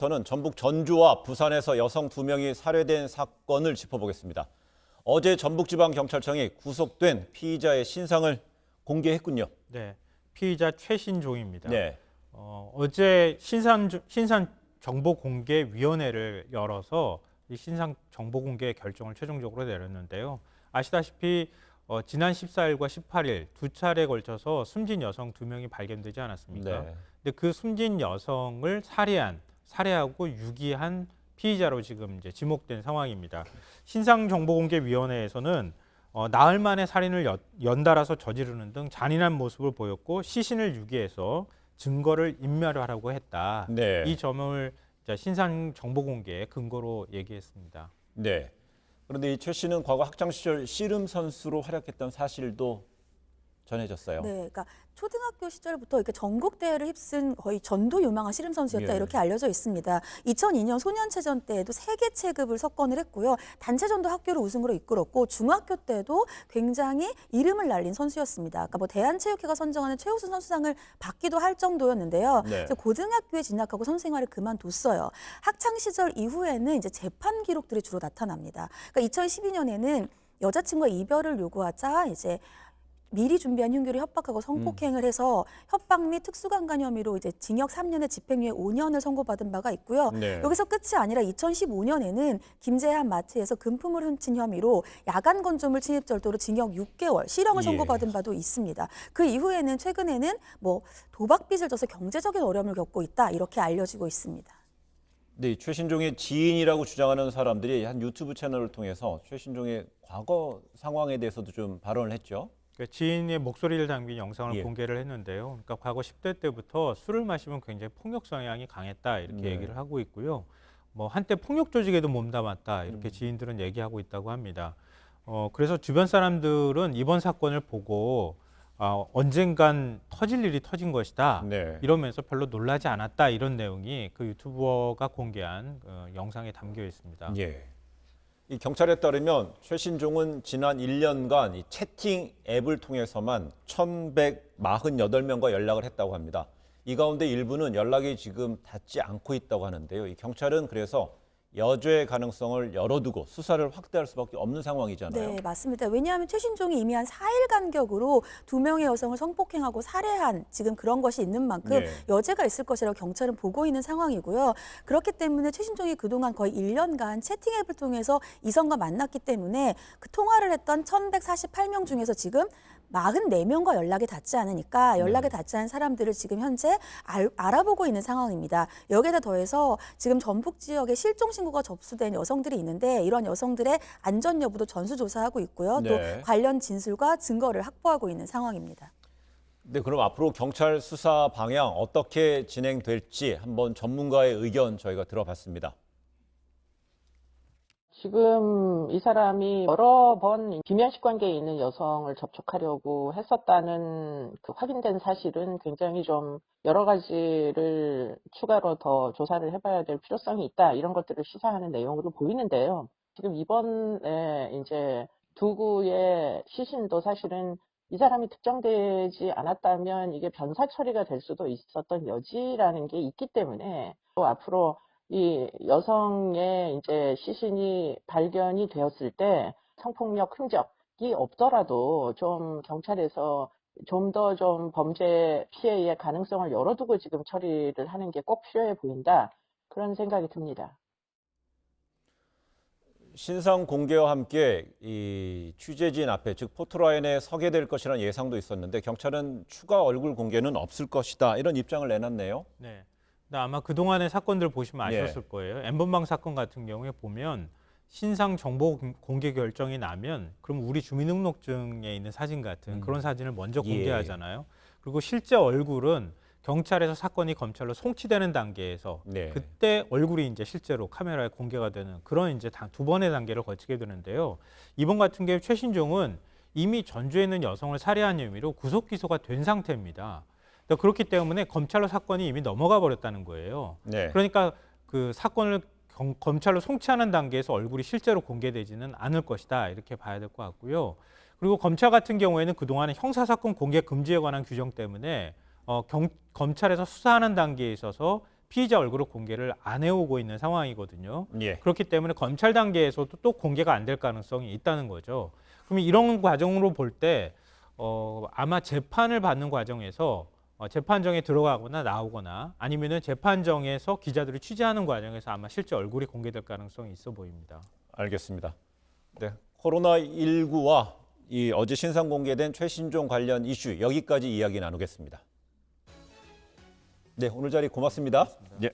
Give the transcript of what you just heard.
저는 전북 전주와 부산에서 여성 2명이 살해된 사건을 짚어보겠습니다. 어제 전북지방경찰청이 구속된 피의자의 신상을 공개했군요. 네, 피의자 최신종입니다. 네. 어제 신상정보공개위원회를 열어서 이 신상정보공개 결정을 최종적으로 내렸는데요. 아시다시피 지난 14일과 18일 두 차례에 걸쳐서 숨진 여성 2명이 발견되지 않았습니까? 네. 근데 그 숨진 여성을 살해하고 유기한 피의자로 지금 이제 지목된 상황입니다. 신상정보공개위원회에서는 나흘 만에 살인을 연달아서 저지르는 등 잔인한 모습을 보였고 시신을 유기해서 증거를 인멸하려고 했다. 네. 이 점을 신상정보공개의 근거로 얘기했습니다. 네. 그런데 이 최 씨는 과거 학창 시절 씨름 선수로 활약했던 사실도 전해졌어요. 네, 그러니까 초등학교 시절부터 이렇게 전국 대회를 휩쓴 거의 전도 유망한 씨름 선수였다 예. 이렇게 알려져 있습니다. 2002년 소년체전 때에도 세계 체급을 석권을 했고요. 단체전도 학교를 우승으로 이끌었고 중학교 때도 굉장히 이름을 날린 선수였습니다. 그러니까 뭐 대한체육회가 선정하는 최우수 선수상을 받기도 할 정도였는데요. 네. 이제 고등학교에 진학하고 선수 생활을 그만뒀어요. 학창 시절 이후에는 이제 재판 기록들이 주로 나타납니다. 그러니까 2012년에는 여자친구와 이별을 요구하자 이제 미리 준비한 흉기를 협박하고 성폭행을 해서 협박 및 특수강간 혐의로 이제 징역 3년에 집행유예 5년을 선고받은 바가 있고요. 네. 여기서 끝이 아니라 2015년에는 김제한 마트에서 금품을 훔친 혐의로 야간 건조물 침입 절도로 징역 6개월, 실형을 예. 선고받은 바도 있습니다. 그 이후에는 최근에는 뭐 도박빚을 져서 경제적인 어려움을 겪고 있다 이렇게 알려지고 있습니다. 네, 최신종의 지인이라고 주장하는 사람들이 한 유튜브 채널을 통해서 최신종의 과거 상황에 대해서도 좀 발언을 했죠. 그러니까 지인의 목소리를 담긴 영상을 예. 공개를 했는데요. 그러니까 과거 10대 때부터 술을 마시면 굉장히 폭력 성향이 강했다 이렇게 네. 얘기를 하고 있고요. 뭐 한때 폭력 조직에도 몸담았다 이렇게 지인들은 얘기하고 있다고 합니다. 그래서 주변 사람들은 이번 사건을 보고 언젠간 터질 일이 터진 것이다 네. 이러면서 별로 놀라지 않았다 이런 내용이 그 유튜버가 공개한 영상에 담겨 있습니다. 예. 이 경찰에 따르면 최신종은 지난 1년간 이 채팅 앱을 통해서만 1,148명과 연락을 했다고 합니다. 이 가운데 일부는 연락이 지금 닿지 않고 있다고 하는데요. 이 경찰은 그래서 여죄 가능성을 열어두고 수사를 확대할 수밖에 없는 상황이잖아요. 네, 맞습니다. 왜냐하면 최신종이 이미 한 4일 간격으로 2명의 여성을 성폭행하고 살해한 지금 그런 것이 있는 만큼 네. 여죄가 있을 것이라고 경찰은 보고 있는 상황이고요. 그렇기 때문에 최신종이 그동안 거의 1년간 채팅 앱을 통해서 이성과 만났기 때문에 그 통화를 했던 1,148명 중에서 지금 44명과 연락이 닿지 않으니까 연락이 닿지 않은 사람들을 지금 현재 알아보고 있는 상황입니다. 여기에다 더해서 지금 전북 지역에 실종 신고가 접수된 여성들이 있는데 이런 여성들의 안전 여부도 전수조사하고 있고요. 네. 또 관련 진술과 증거를 확보하고 있는 상황입니다. 네, 그럼 앞으로 경찰 수사 방향 어떻게 진행될지 한번 전문가의 의견 저희가 들어봤습니다. 지금 이 사람이 여러 번 비면식 관계에 있는 여성을 접촉하려고 했었다는 그 확인된 사실은 굉장히 좀 여러 가지를 추가로 더 조사를 해봐야 될 필요성이 있다. 이런 것들을 시사하는 내용으로 보이는데요. 지금 이번에 이제 두 구의 시신도 사실은 이 사람이 특정되지 않았다면 이게 변사 처리가 될 수도 있었던 여지라는 게 있기 때문에 또 앞으로 이 여성의 이제 시신이 발견이 되었을 때 성폭력 흔적이 없더라도 좀 경찰에서 좀 더 좀 범죄 피해의 가능성을 열어두고 지금 처리를 하는 게 꼭 필요해 보인다. 그런 생각이 듭니다. 신상 공개와 함께 이 취재진 앞에 즉 포토라인에 서게 될 것이라는 예상도 있었는데 경찰은 추가 얼굴 공개는 없을 것이다 이런 입장을 내놨네요. 네. 근데 아마 그동안의 사건들 보시면 아셨을 예. 거예요. N번방 사건 같은 경우에 보면 신상 정보 공개 결정이 나면 그럼 우리 주민등록증에 있는 사진 같은 그런 사진을 먼저 예. 공개하잖아요. 그리고 실제 얼굴은 경찰에서 사건이 검찰로 송치되는 단계에서 네. 그때 얼굴이 이제 실제로 카메라에 공개가 되는 그런 이제 두 번의 단계를 거치게 되는데요. 이번 같은 경우 최신종은 이미 전주에 있는 여성을 살해한 혐의로 구속 기소가 된 상태입니다. 그렇기 때문에 검찰로 사건이 이미 넘어가 버렸다는 거예요. 네. 그러니까 그 사건을 검찰로 송치하는 단계에서 얼굴이 실제로 공개되지는 않을 것이다 이렇게 봐야 될 것 같고요. 그리고 검찰 같은 경우에는 그동안에 형사사건 공개 금지에 관한 규정 때문에 검찰에서 수사하는 단계에 있어서 피의자 얼굴을 공개를 안 해오고 있는 상황이거든요. 예. 그렇기 때문에 검찰 단계에서도 또 공개가 안 될 가능성이 있다는 거죠. 그러면 이런 과정으로 볼 때 아마 재판을 받는 과정에서 재판정에 들어가거나 나오거나 아니면은 재판정에서 기자들이 취재하는 과정에서 아마 실제 얼굴이 공개될 가능성이 있어 보입니다. 알겠습니다. 네, 코로나19와 이 어제 신상 공개된 최신종 관련 이슈 여기까지 이야기 나누겠습니다. 네, 오늘 자리 고맙습니다. 예.